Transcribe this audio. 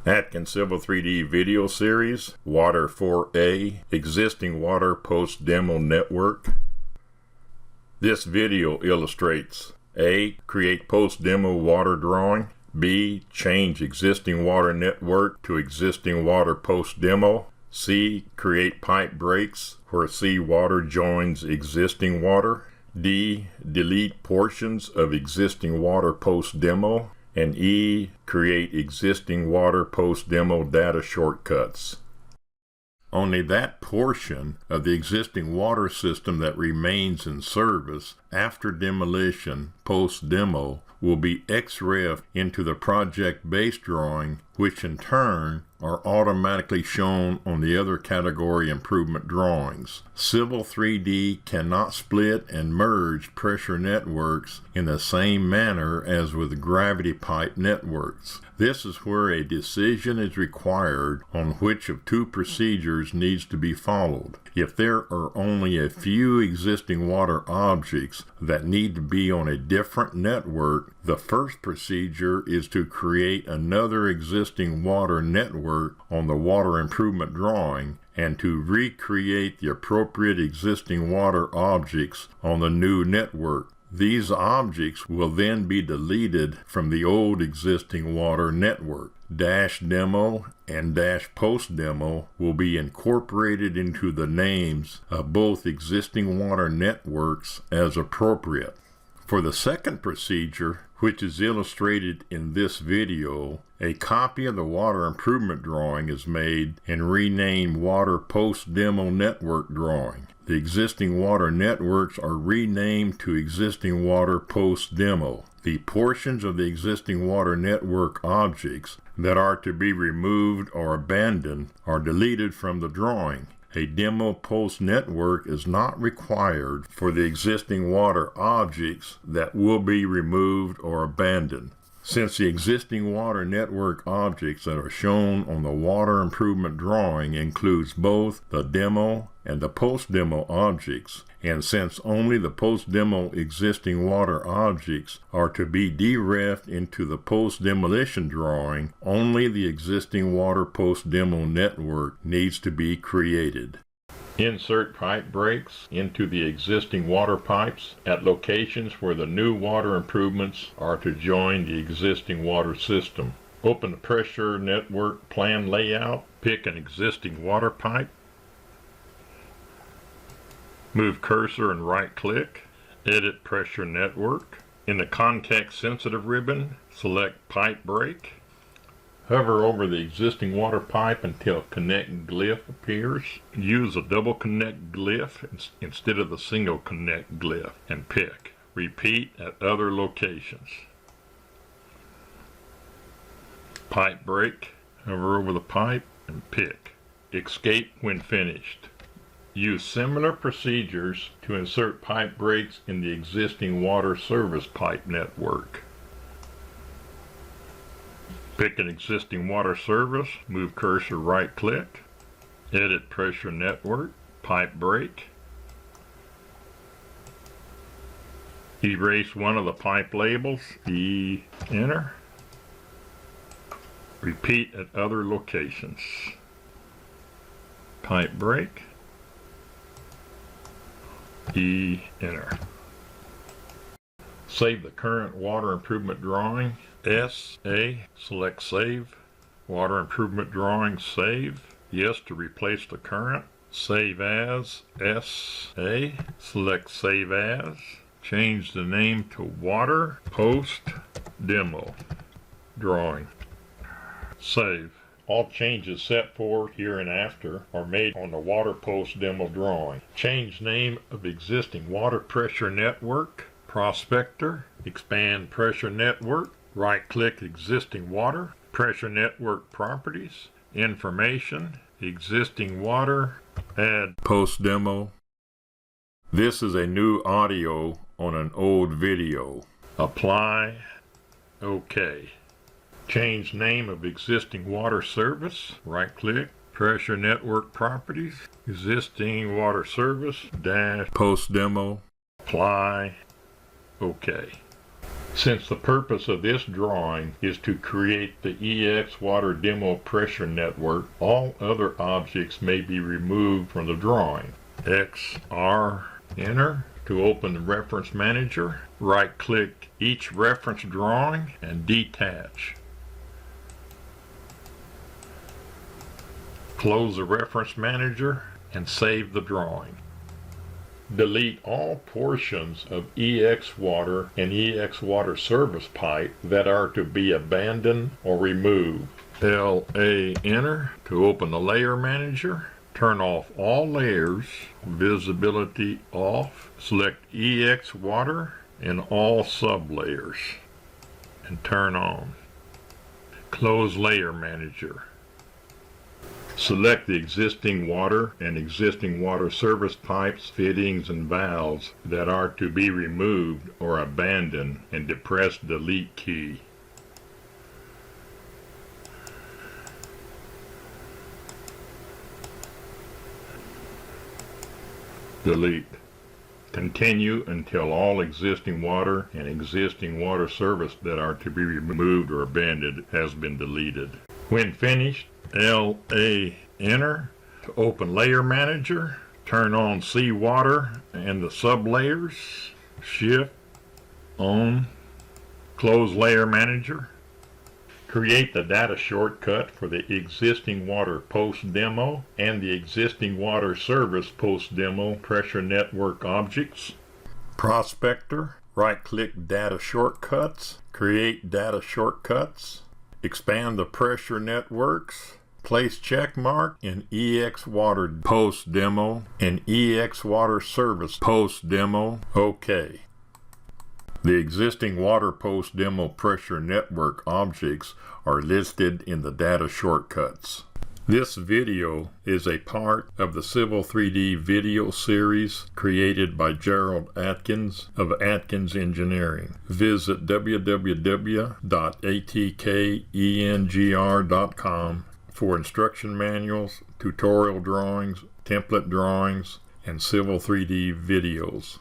Atkins Civil 3D video series, Water 4A, Existing Water Post Demo Network. This video illustrates A. Create post demo water drawing. B. Change existing water network to existing water post demo. C. Create pipe breaks where C water joins existing water. D. Delete portions of existing water post demo. And E. Create existing water post demo data shortcuts. Only that portion of the existing water system that remains in service after demolition post-demo will be XREF into the project base drawing, which in turn are automatically shown on the other category improvement drawings. Civil 3D cannot split and merge pressure networks in the same manner as with gravity pipe networks. This is where a decision is required on which of two procedures needs to be followed. If there are only a few existing water objects that need to be on a different network, the first procedure is to create another existing water network on the water improvement drawing and to recreate the appropriate existing water objects on the new network. These objects will then be deleted from the old existing water network. Dash demo and dash post demo will be incorporated into the names of both existing water networks as appropriate. For the second procedure, which is illustrated in this video, a copy of the water improvement drawing is made and renamed Water Post Demo Network Drawing. The existing water networks are renamed to Existing Water Post Demo. The portions of the existing water network objects that are to be removed or abandoned are deleted from the drawing. A demo post network is not required for the existing water objects that will be removed or abandoned. Since the existing water network objects that are shown on the water improvement drawing includes both the demo and the post-demo objects, and since only the post-demo existing water objects are to be derefed into the post-demolition drawing, only the existing water post-demo network needs to be created. Insert pipe breaks into the existing water pipes at locations where the new water improvements are to join the existing water system. Open the pressure network plan layout, pick an existing water pipe, move cursor and right-click, edit pressure network. In the context sensitive ribbon, select pipe break. Hover over the existing water pipe until connect glyph appears. Use a double connect glyph instead of the single connect glyph and pick. Repeat at other locations. Pipe break. Hover over the pipe and pick. Escape when finished. Use similar procedures to insert pipe breaks in the existing water service pipe network. Pick an existing water service, move cursor right-click, edit pressure network, pipe break. Erase one of the pipe labels, enter. Repeat at other locations. Pipe break, enter. Save the current water improvement drawing. Select save. Water improvement drawing, save. Yes to replace the current. Save as, select save as. Change the name to water post demo drawing. Save. All changes set forth hereinafter are made on the water post demo drawing. Change name of existing water pressure network. Prospector. Expand pressure network. Right-click existing water, pressure network properties, information, existing water, add post demo. This is a new audio on an old video. Apply, OK. Change name of existing water service, right-click, pressure network properties, existing water service, dash post demo, apply, OK. Since the purpose of this drawing is to create the EX Water Demo Pressure Network, all other objects may be removed from the drawing. XR Enter to open the Reference Manager. Right-click each reference drawing and detach. Close the Reference Manager and save the drawing. Delete all portions of EX Water and EX Water service pipe that are to be abandoned or removed. LA Enter to open the Layer Manager. Turn off all layers, visibility off. Select EX Water and all sublayers and turn on. Close Layer Manager. Select the existing water and existing water service pipes, fittings, and valves that are to be removed or abandoned and depress Delete key. Delete. Continue until all existing water and existing water service that are to be removed or abandoned has been deleted. When finished, LA Enter to open Layer Manager. Turn on C-Water and the sublayers. Shift on. Close Layer Manager. Create the data shortcut for the existing water post demo and the existing water service post demo pressure network objects. Prospector. Right-click Data Shortcuts. Create data shortcuts. Expand the pressure networks. Place check mark in EX Water Post Demo and EX Water Service Post Demo. OK. The existing Water Post Demo Pressure Network objects are listed in the data shortcuts. This video is a part of the Civil 3D video series created by Gerald Atkins of Atkins Engineering. Visit www.atkengr.com for instruction manuals, tutorial drawings, template drawings, and Civil 3D videos.